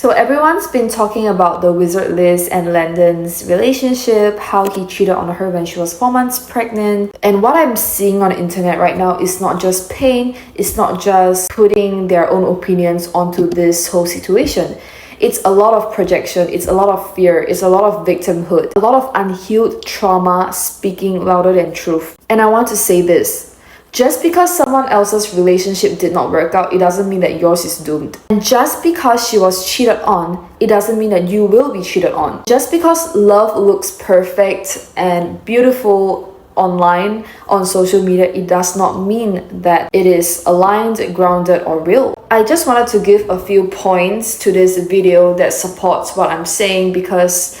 So everyone's been talking about the wizard Liz and Landon's relationship, how he cheated on her when she was 4 months pregnant. And what I'm seeing on the internet right now is not just pain, it's not just putting their own opinions onto this whole situation. It's a lot of projection, it's a lot of fear, it's a lot of victimhood, a lot of unhealed trauma speaking louder than truth. And I want to say this. Just because someone else's relationship did not work out, it doesn't mean that yours is doomed. And just because she was cheated on, it doesn't mean that you will be cheated on. Just because love looks perfect and beautiful online, on social media, it does not mean that it is aligned, grounded, or real. I just wanted to give a few points to this video that supports what I'm saying because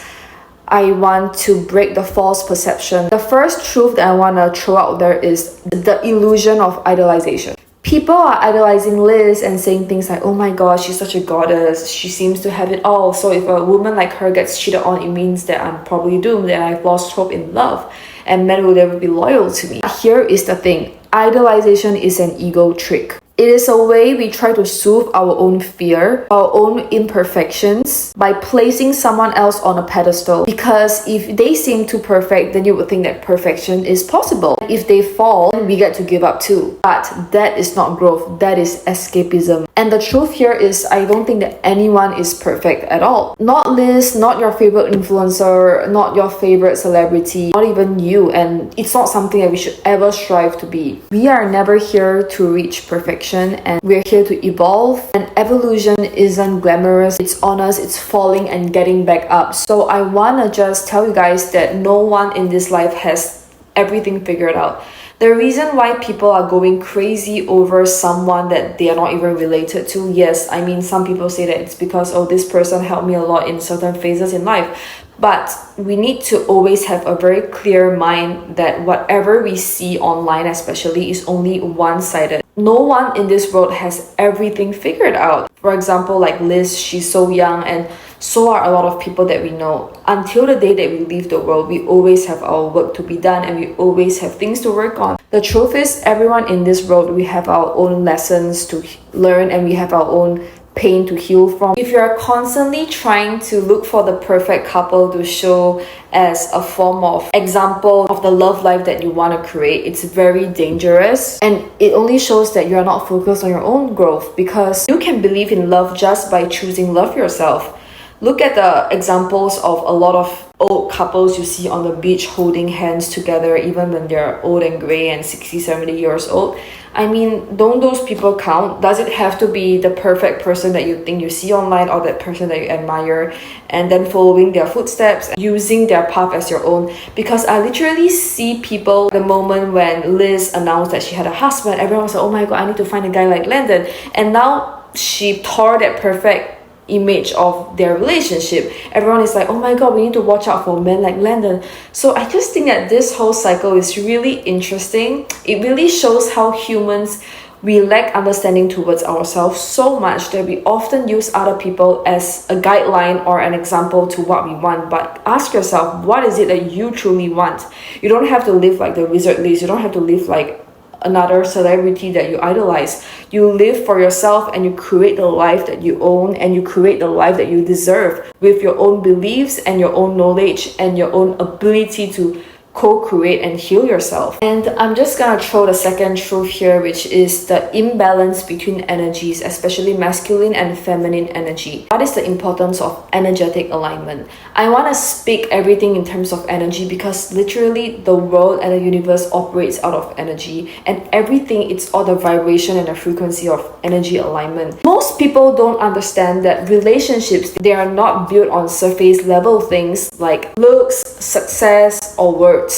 I want to break the false perception. The first truth that I want to throw out there is the illusion of idolization. People are idolizing Liz and saying things like, oh my god, she's such a goddess, she seems to have it all, so if a woman like her gets cheated on, it means that I'm probably doomed, that I've lost hope in love, and men will never be loyal to me. Here is the thing, idolization is an ego trick. It is a way we try to soothe our own fear, our own imperfections by placing someone else on a pedestal. Because if they seem too perfect, then you would think that perfection is possible. If they fall, then we get to give up too. But that is not growth, that is escapism. And the truth here is, I don't think that anyone is perfect at all. Not Liz, not your favorite influencer, not your favorite celebrity, not even you. And it's not something that we should ever strive to be. We are never here to reach perfection. And we're here to evolve, and evolution isn't glamorous, it's honest, it's falling and getting back up. So I want to just tell you guys that no one in this life has everything figured out. The reason why people are going crazy over someone that they are not even related to, yes, I mean, some people say that it's because, oh, this person helped me a lot in certain phases in life. But we need to always have a very clear mind that whatever we see online especially is only one-sided. No one in this world has everything figured out. For example, like Liz, she's so young, and so are a lot of people that we know. Until the day that we leave the world, we always have our work to be done and we always have things to work on. The truth is, everyone in this world, we have our own lessons to learn and we have our own pain to heal from. If you're constantly trying to look for the perfect couple to show as a form of example of the love life that you want to create, it's very dangerous, and it only shows that you're not focused on your own growth, because you can believe in love just by choosing love yourself. Look at the examples of a lot of old couples you see on the beach holding hands together even when they're old and grey and 60, 70 years old. I mean, don't those people count? Does it have to be the perfect person that you think you see online or that person that you admire and then following their footsteps, using their path as your own? Because I literally see people, the moment when Liz announced that she had a husband, everyone was like, oh my god, I need to find a guy like Landon. And now she tore that perfect image of their relationship. Everyone is like, oh my god, we need to watch out for men like Landon. So I just think that this whole cycle is really interesting. It really shows how humans, we lack understanding towards ourselves so much that we often use other people as a guideline or an example to what we want. But ask yourself, what is it that you truly want? You don't have to live like the wizard Liz. You don't have to live like another celebrity that you idolize. You live for yourself and you create the life that you own, and you create the life that you deserve with your own beliefs and your own knowledge and your own ability to co-create and heal yourself. And I'm just gonna throw the second truth here, which is the imbalance between energies, especially masculine and feminine energy. What is the importance of energetic alignment? I want to speak everything in terms of energy because literally the world and the universe operates out of energy, and everything, it's all the vibration and the frequency of energy alignment. Most people don't understand that relationships, they are not built on surface level things like looks, success, or words.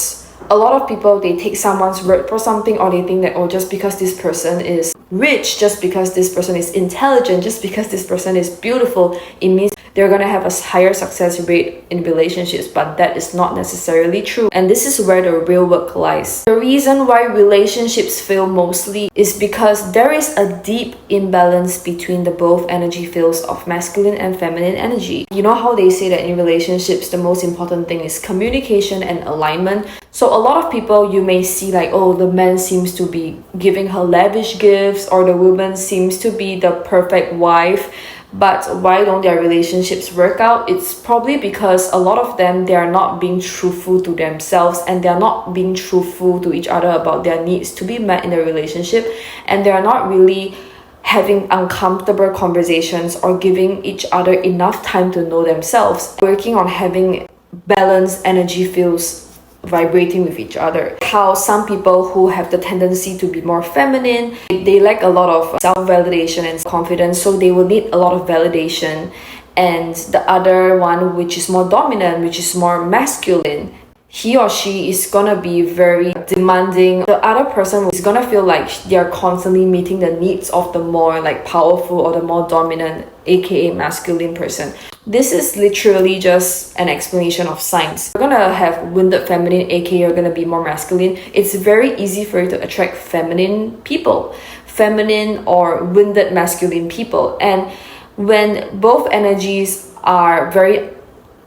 A lot of people, they take someone's word for something, or they think that, oh, just because this person is rich, just because this person is intelligent, just because this person is beautiful, it means they're gonna have a higher success rate in relationships. But that is not necessarily true, and this is where the real work lies. The reason why relationships fail mostly is because there is a deep imbalance between the both energy fields of masculine and feminine energy. You know how they say that in relationships the most important thing is communication and alignment? So a lot of people, you may see like, oh, the man seems to be giving her lavish gifts, or the woman seems to be the perfect wife, But why don't their relationships work out? It's probably because a lot of them, they are not being truthful to themselves, and they are not being truthful to each other about their needs to be met in the relationship, and they are not really having uncomfortable conversations or giving each other enough time to know themselves, working on having balanced energy fields vibrating with each other. How some people who have the tendency to be more feminine, they lack a lot of self-validation and confidence, so they will need a lot of validation. And the other one, which is more dominant, which is more masculine, he or she is gonna be very demanding. The other person is gonna feel like they're constantly meeting the needs of the more like powerful or the more dominant, aka masculine person. This is literally just an explanation of science. You're gonna have wounded feminine, aka you're gonna be more masculine. It's very easy for you to attract feminine people, feminine or wounded masculine people. And when both energies are very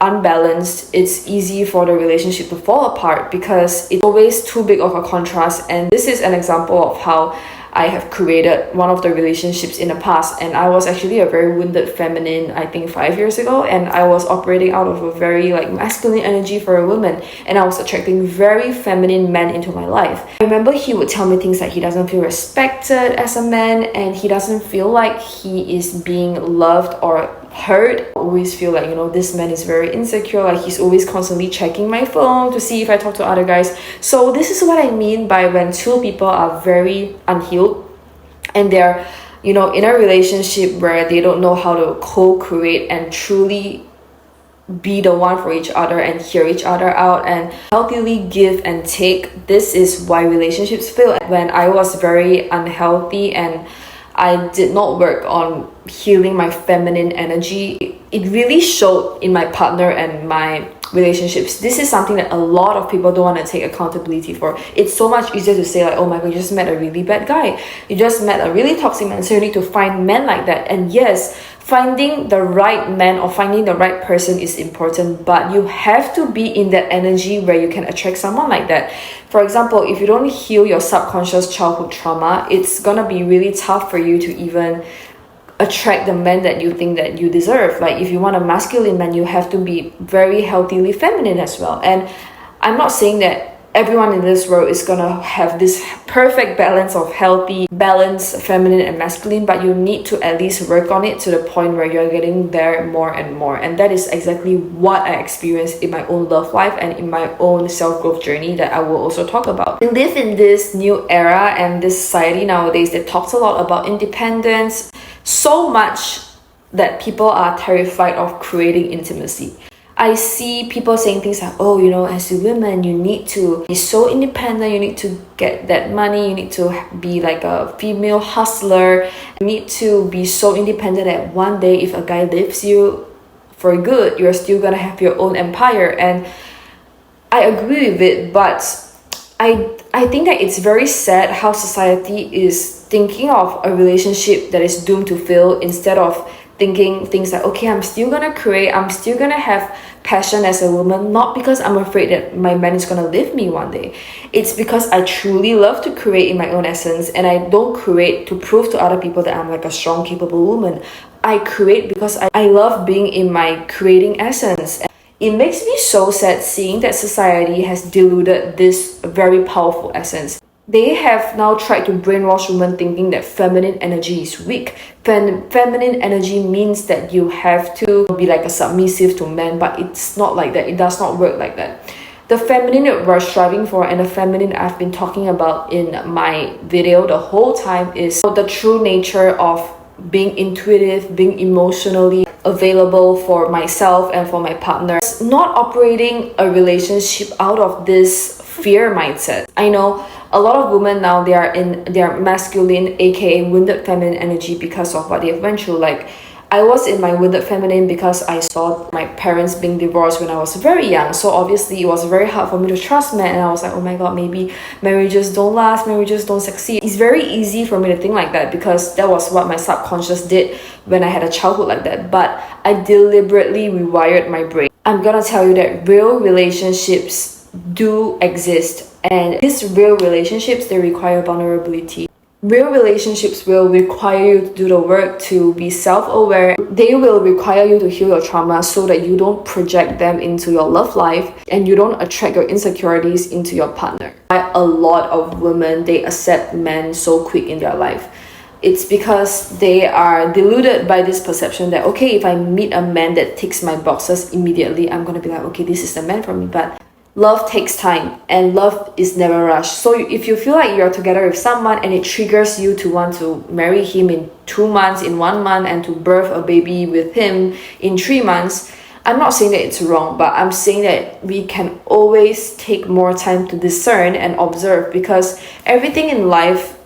unbalanced, it's easy for the relationship to fall apart because it's always too big of a contrast. And this is an example of how I have created one of the relationships in the past. And I was actually a very wounded feminine, I think 5 years ago, and I was operating out of a very like masculine energy for a woman, and I was attracting very feminine men into my life. I remember he would tell me things like he doesn't feel respected as a man, and he doesn't feel like he is being loved or heard. I always feel like, this man is very insecure, like he's always constantly checking my phone to see if I talk to other guys. So this is what I mean by when two people are very unhealed and they're in a relationship where they don't know how to co-create and truly be the one for each other and hear each other out and healthily give and take. This is why relationships fail. When I was very unhealthy and I did not work on healing my feminine energy, it really showed in my partner and my relationships. This is something that a lot of people don't want to take accountability for. It's so much easier to say like, oh my god, you just met a really bad guy, you just met a really toxic man, so you need to find men like that. And yes, finding the right man or finding the right person is important, but you have to be in that energy where you can attract someone like that. For example, if you don't heal your subconscious childhood trauma, it's gonna be really tough for you to even attract the men that you think that you deserve. Like if you want a masculine man, you have to be very healthily feminine as well. And I'm not saying that everyone in this world is gonna have this perfect balance of healthy balance, feminine and masculine, but you need to at least work on it to the point where you're getting there more and more. And that is exactly what I experienced in my own love life and in my own self-growth journey that I will also talk about. We live in this new era and this society nowadays that talks a lot about independence, so much that people are terrified of creating intimacy. I see people saying things like, as a woman, you need to be so independent, you need to get that money, you need to be like a female hustler, you need to be so independent that one day if a guy leaves you for good, you're still gonna have your own empire. And I agree with it, but I think that it's very sad how society is thinking of a relationship that is doomed to fail instead of thinking things like, okay, I'm still gonna create, I'm still gonna have passion as a woman, not because I'm afraid that my man is gonna leave me one day. It's because I truly love to create in my own essence, and I don't create to prove to other people that I'm like a strong, capable woman. I create because I love being in my creating essence. It makes me so sad seeing that society has diluted this very powerful essence. They have now tried to brainwash women thinking that feminine energy is weak. Feminine energy means that you have to be like a submissive to men, but it's not like that. It does not work like that. The feminine that we're striving for and the feminine I've been talking about in my video the whole time is the true nature of being intuitive, being emotionally available for myself and for my partner. Not operating a relationship out of this fear mindset. I know a lot of women now, they are in their masculine, aka wounded feminine energy because of what they've went through. Like I was in my wounded feminine because I saw my parents being divorced when I was very young. So obviously it was very hard for me to trust men, and I was like, oh my god, maybe marriages don't last, marriages don't succeed. It's very easy for me to think like that because that was what my subconscious did when I had a childhood like that. But I deliberately rewired my brain. I'm gonna tell you that real relationships do exist, and these real relationships, they require vulnerability. Real relationships will require you to do the work to be self-aware. They will require you to heal your trauma so that you don't project them into your love life and you don't attract your insecurities into your partner. A lot of women, they accept men so quick in their life. It's because they are deluded by this perception that, okay, if I meet a man that ticks my boxes immediately, I'm gonna be like, okay, this is the man for me. But love takes time and love is never rushed. So if you feel like you're together with someone and it triggers you to want to marry him in 2 months, in 1 month, and to birth a baby with him in 3 months, I'm not saying that it's wrong, but I'm saying that we can always take more time to discern and observe, because everything in life,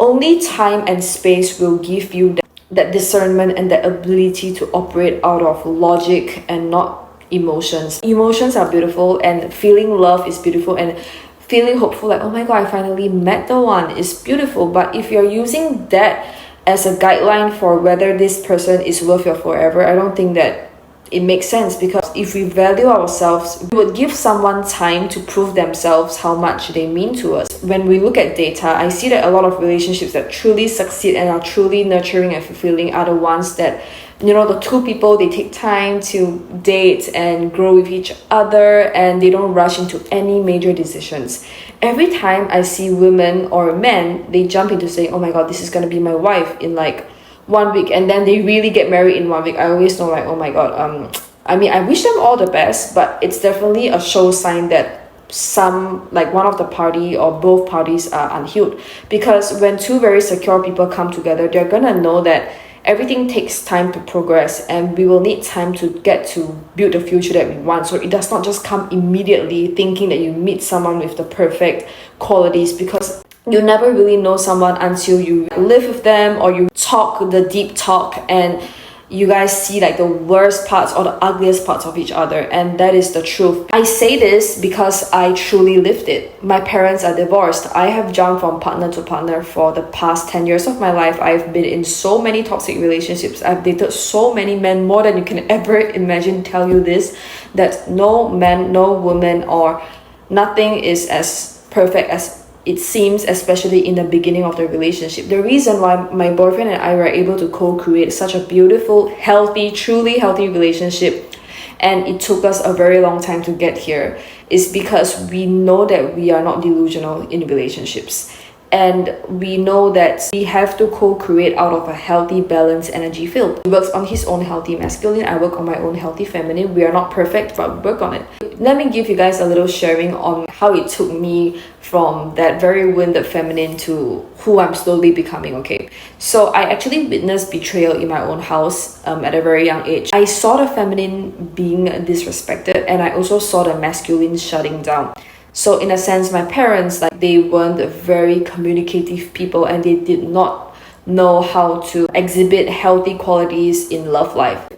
only time and space will give you that discernment and that ability to operate out of logic and not emotions. Emotions are beautiful and feeling love is beautiful and feeling hopeful, like, oh my god, I finally met the one, is beautiful. But if you're using that as a guideline for whether this person is worth your forever, I don't think that it makes sense, because if we value ourselves, we would give someone time to prove themselves how much they mean to us. When we look at data, I see that a lot of relationships that truly succeed and are truly nurturing and fulfilling are the ones that, you know, the two people, they take time to date and grow with each other and they don't rush into any major decisions. Every time I see women or men, they jump into saying, oh my god, this is gonna be my wife in like 1 week, and then they really get married in 1 week. I always know, like, oh my god, I mean, I wish them all the best, but it's definitely a show sign that one of the party or both parties are unhealed. Because when two very secure people come together, they're gonna know that everything takes time to progress and we will need time to get to build the future that we want. So it does not just come immediately thinking that you meet someone with the perfect qualities, because you never really know someone until you live with them or you talk the deep talk and you guys see like the worst parts or the ugliest parts of each other, and that is the truth. I say this because I truly lived it. My parents are divorced. I have jumped from partner to partner for the past 10 years of my life. I've been in so many toxic relationships. I've dated so many men, more than you can ever imagine. Tell you this, that no man, no woman, or nothing is as perfect as it seems, especially in the beginning of the relationship. The reason why my boyfriend and I were able to co-create such a beautiful, healthy, truly healthy relationship, and it took us a very long time to get here, is because we know that we are not delusional in relationships. And we know that we have to co-create out of a healthy, balanced energy field. He works on his own healthy masculine, I work on my own healthy feminine. We are not perfect, but we work on it. Let me give you guys a little sharing on how it took me from that very wounded feminine to who I'm slowly becoming, okay? So I actually witnessed betrayal in my own house at a very young age. I saw the feminine being disrespected, and I also saw the masculine shutting down. So in a sense, my parents, like, they weren't very communicative people and they did not know how to exhibit healthy qualities in love life.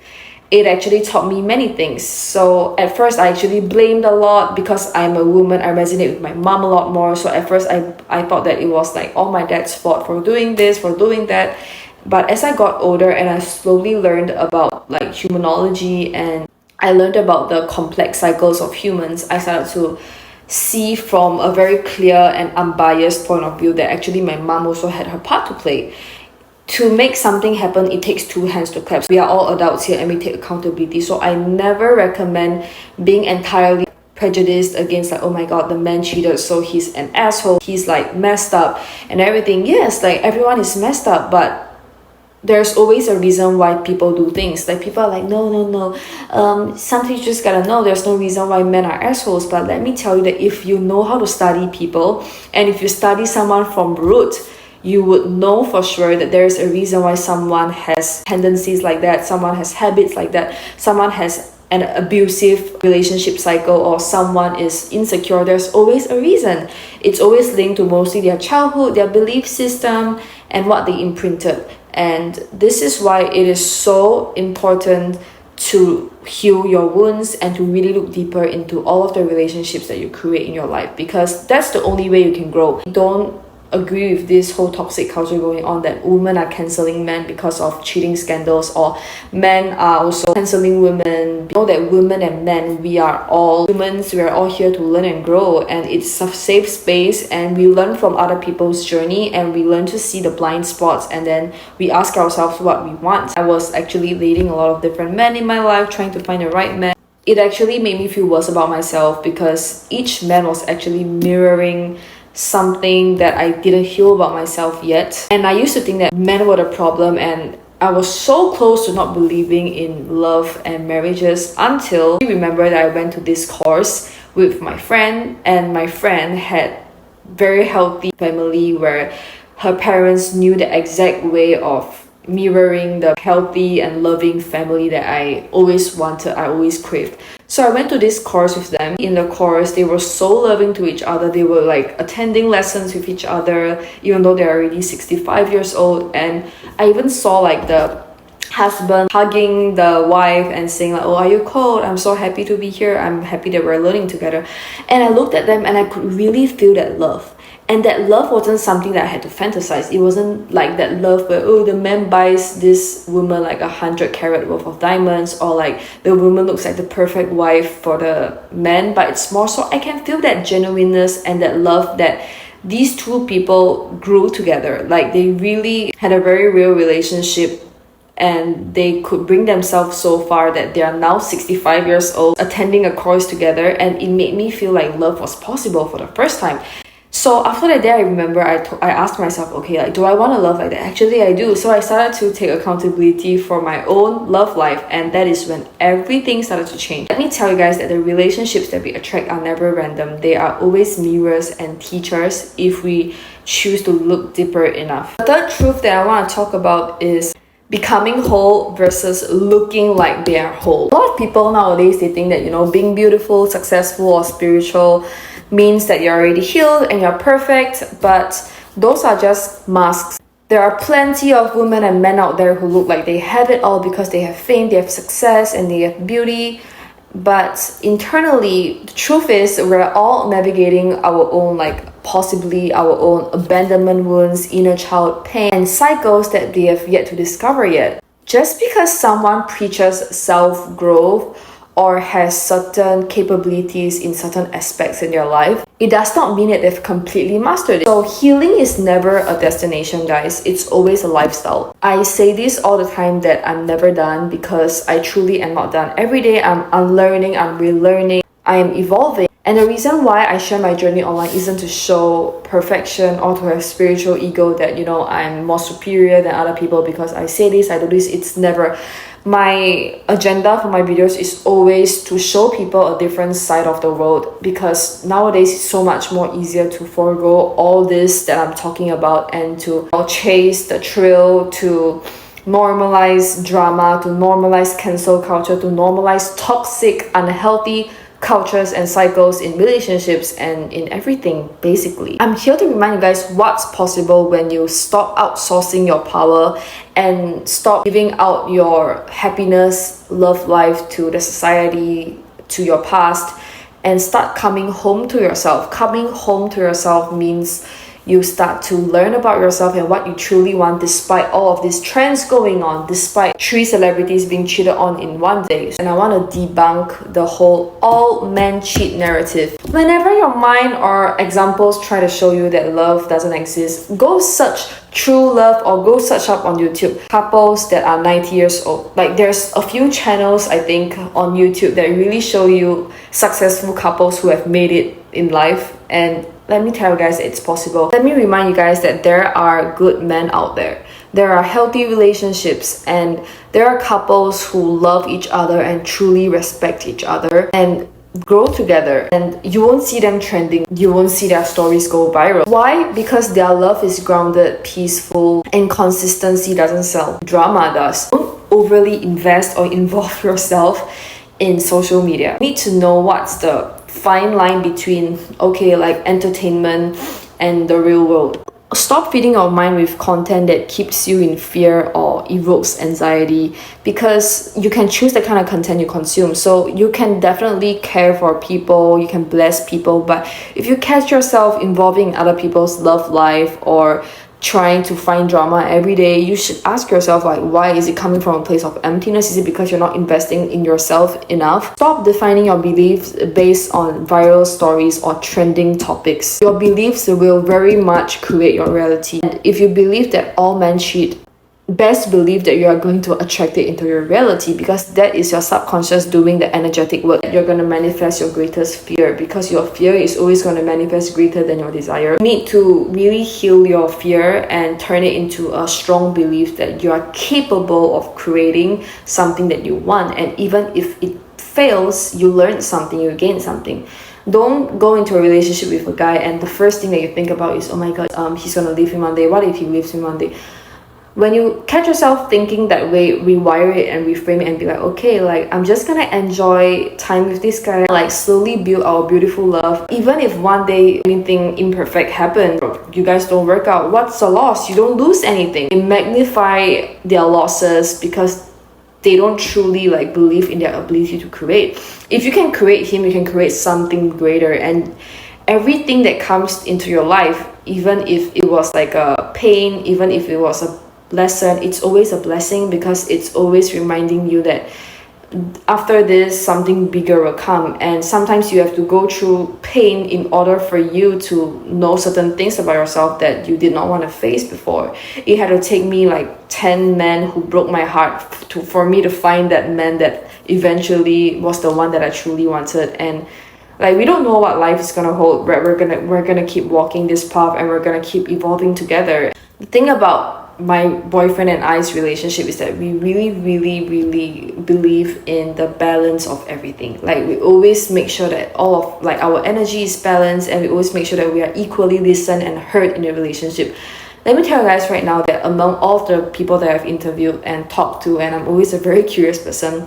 It actually taught me many things. So at first, I actually blamed a lot because I'm a woman. I resonate with my mom a lot more. So at first, I thought that it was like all my dad's fault for doing this, for doing that. But as I got older and I slowly learned about like humanology and I learned about the complex cycles of humans, I started to see from a very clear and unbiased point of view that actually my mom also had her part to play. To make something happen, it takes two hands to clap. We are all adults here and we take accountability. So I never recommend being entirely prejudiced against like, oh my god, the man cheated, so he's an asshole, he's like messed up and everything. Yes, like everyone is messed up, but there's always a reason why people do things. Like people are like, no, sometimes you just gotta know there's no reason why men are assholes. But let me tell you that if you know how to study people and if you study someone from root, you would know for sure that there's a reason why someone has tendencies like that, someone has habits like that, someone has an abusive relationship cycle, or someone is insecure. There's always a reason. It's always linked to mostly their childhood, their belief system, and what they imprinted. And this is why it is so important to heal your wounds and to really look deeper into all of the relationships that you create in your life, because that's the only way you can grow. Don't agree with this whole toxic culture going on that women are cancelling men because of cheating scandals, or men are also cancelling women. You know that women and men, we are all humans, we are all here to learn and grow, and it's a safe space, and we learn from other people's journey, and we learn to see the blind spots, and then we ask ourselves what we want. I was actually dating a lot of different men in my life, trying to find the right man. It actually made me feel worse about myself because each man was actually mirroring something that I didn't heal about myself yet. And I used to think that men were the problem, and I was so close to not believing in love and marriages until I remember that I went to this course with my friend, and my friend had very healthy family where her parents knew the exact way of mirroring the healthy and loving family that I always wanted, I always craved. So I went to this course with them. In the course, they were so loving to each other. They were like attending lessons with each other, even though they're already 65 years old. And I even saw like the husband hugging the wife and saying like, oh, are you cold? I'm so happy to be here. I'm happy that we're learning together. And I looked at them and I could really feel that love. And that love wasn't something that I had to fantasize. It wasn't like that love where, oh, the man buys this woman like 100 carat worth of diamonds, or like the woman looks like the perfect wife for the man. But it's more so I can feel that genuineness and that love that these two people grew together. Like they really had a very real relationship, and they could bring themselves so far that they are now 65 years old attending a course together, and it made me feel like love was possible for the first time. So after that day, I remember I asked myself, okay, like, do I want to love like that? Actually, I do. So I started to take accountability for my own love life, and that is when everything started to change. Let me tell you guys that the relationships that we attract are never random. They are always mirrors and teachers if we choose to look deeper enough. The third truth that I want to talk about is becoming whole versus looking like they are whole. A lot of people nowadays, they think that, you know, being beautiful, successful, or spiritual means that you're already healed and you're perfect, but those are just masks. There are plenty of women and men out there who look like they have it all because they have fame, they have success, and they have beauty. But internally, the truth is we're all navigating our own, like possibly our own abandonment wounds, inner child pain, and cycles that they have yet to discover yet. Just because someone preaches self-growth or has certain capabilities in certain aspects in their life, it does not mean that they've completely mastered it. So healing is never a destination, guys. It's always a lifestyle. I say this all the time that I'm never done, because I truly am not done. Every day I'm unlearning, I'm relearning, I am evolving. And the reason why I share my journey online isn't to show perfection or to have spiritual ego that, you know, I'm more superior than other people because I say this, I do this. It's never. My agenda for my videos is always to show people a different side of the world, because nowadays it's so much more easier to forego all this that I'm talking about and to chase the thrill, to normalize drama, to normalize cancel culture, to normalize toxic, unhealthy cultures and cycles in relationships and in everything, basically. I'm here to remind you guys what's possible when you stop outsourcing your power and stop giving out your happiness, love life to the society, to your past, and start coming home to yourself. Coming home to yourself means you start to learn about yourself and what you truly want, despite all of these trends going on, despite 3 celebrities being cheated on in one day. And I want to debunk the whole all men cheat narrative. Whenever your mind or examples try to show you that love doesn't exist, go search true love or go search up on YouTube couples that are 90 years old. Like there's a few channels I think on YouTube that really show you successful couples who have made it in life, and let me tell you guys, it's possible. Let me remind you guys that there are good men out there. There are healthy relationships, and there are couples who love each other and truly respect each other and grow together, and you won't see them trending. You won't see their stories go viral. Why? Because their love is grounded, peaceful, and consistency doesn't sell. Drama does. Don't overly invest or involve yourself in social media. You need to know what's the fine line between, okay, like entertainment and the real world. Stop feeding your mind with content that keeps you in fear or evokes anxiety, because you can choose the kind of content you consume. So you can definitely care for people, you can bless people, but if you catch yourself involving other people's love life or trying to find drama every day, you should ask yourself, like, why is it coming from a place of emptiness? Is it because you're not investing in yourself enough? Stop defining your beliefs based on viral stories or trending topics. Your beliefs will very much create your reality. And if you believe that all men cheat, best believe that you are going to attract it into your reality, because that is your subconscious doing the energetic work. You're going to manifest your greatest fear, because your fear is always going to manifest greater than your desire. You need to really heal your fear and turn it into a strong belief that you are capable of creating something that you want. And even if it fails, you learn something, you gain something. Don't go into a relationship with a guy and the first thing that you think about is, oh my god, he's gonna leave me one day. What if he leaves me one day? When you catch yourself thinking that way, rewire it and reframe it and be like, okay, like, I'm just gonna enjoy time with this guy, like slowly build our beautiful love. Even if one day anything imperfect happens, you guys don't work out, what's the loss? You don't lose anything. They magnify their losses because they don't truly like believe in their ability to create. If you can create him, you can create something greater. And everything that comes into your life, even if it was like a pain, even if it was a lesson, it's always a blessing, because it's always reminding you that after this something bigger will come. And sometimes you have to go through pain in order for you to know certain things about yourself that you did not want to face before. It had to take me like 10 men who broke my heart for me to find that man that eventually was the one that I truly wanted. And like, we don't know what life is gonna hold, but we're gonna keep walking this path and we're gonna keep evolving together. The thing about my boyfriend and I's relationship is that we really believe in the balance of everything. Like, we always make sure that all of like our energy is balanced, and we always make sure that we are equally listened and heard in the relationship. Let me tell you guys right now that among all of the people that I've interviewed and talked to, and I'm always a very curious person,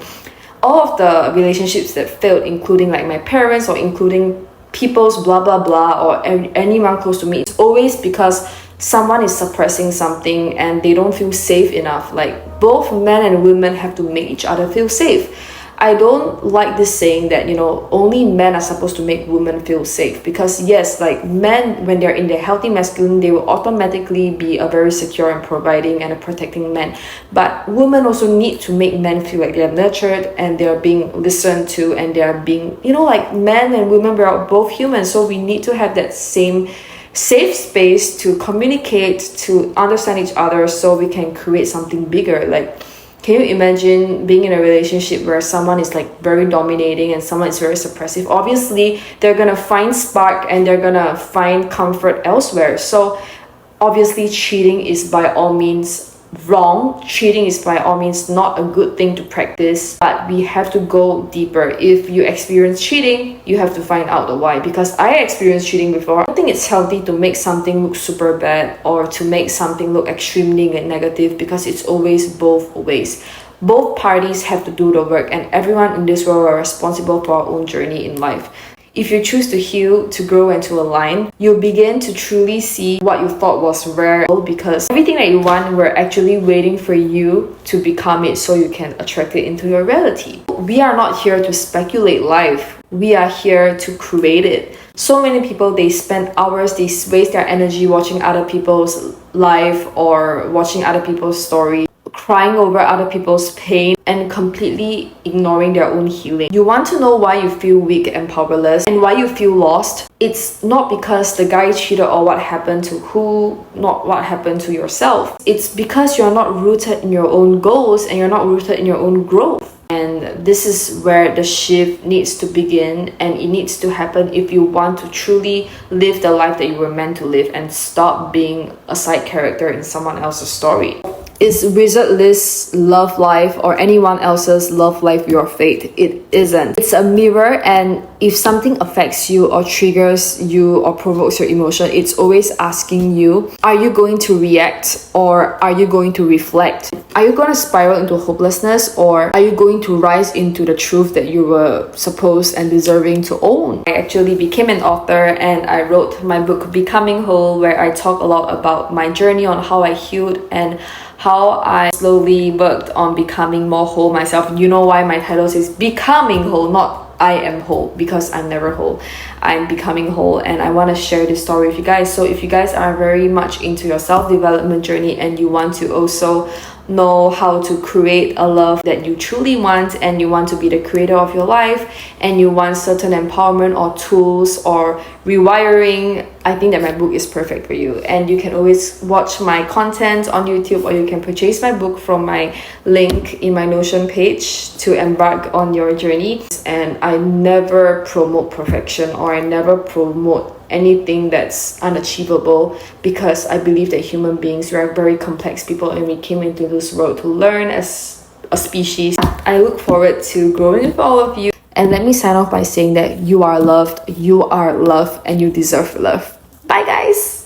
all of the relationships that failed, including like my parents or including people's blah blah blah or anyone close to me, it's always because someone is suppressing something and they don't feel safe enough. Like, both men and women have to make each other feel safe. I don't like this saying that, you know, only men are supposed to make women feel safe, because yes, like, men, when they're in their healthy masculine, they will automatically be a very secure and providing and a protecting man. But women also need to make men feel like they're nurtured and they're being listened to, and they're being, you know, like, men and women, we're both human, so we need to have that same safe space to communicate, to understand each other, so we can create something bigger. Like, can you imagine being in a relationship where someone is like very dominating and someone is very suppressive? Obviously, they're gonna find spark and they're gonna find comfort elsewhere. So obviously, cheating is by all means wrong. Cheating is by all means not a good thing to practice, but we have to go deeper. If you experience cheating, you have to find out the why, because I experienced cheating before. I don't think it's healthy to make something look super bad or to make something look extremely negative, because it's always both ways. Both parties have to do the work, and everyone in this world are responsible for our own journey in life. If you choose to heal, to grow, and to align, you'll begin to truly see what you thought was rare, because everything that you want, we're actually waiting for you to become it so you can attract it into your reality. We are not here to speculate life. We are here to create it. So many people, they spend hours, they waste their energy watching other people's life or watching other people's story, crying over other people's pain, and completely ignoring their own healing. You want to know why you feel weak and powerless and why you feel lost? It's not because the guy cheated or what happened to who, not what happened to yourself. It's because you're not rooted in your own goals and you're not rooted in your own growth. And this is where the shift needs to begin, and it needs to happen if you want to truly live the life that you were meant to live and stop being a side character in someone else's story. Is Wizard List's love life or anyone else's love life your fate? It isn't. It's a mirror, and if something affects you or triggers you or provokes your emotion, it's always asking you, are you going to react or are you going to reflect? Are you going to spiral into hopelessness, or are you going to rise into the truth that you were supposed and deserving to own? I actually became an author, and I wrote my book Becoming Whole, where I talk a lot about my journey on how I healed and how I slowly worked on becoming more whole myself. You know why my title says Becoming Whole, not I am whole, because I'm never whole. I'm becoming whole, and I want to share this story with you guys. So if you guys are very much into your self-development journey and you want to also know how to create a love that you truly want, and you want to be the creator of your life, and you want certain empowerment or tools or rewiring, I think that my book is perfect for you. And you can always watch my content on YouTube, or you can purchase my book from my link in my Notion page to embark on your journey. And I never promote perfection, or I never promote anything that's unachievable, because I believe that human beings, we are very complex people, and we came into this world to learn as a species. I look forward to growing with all of you, and let me sign off by saying that you are loved, and you deserve love. Bye guys.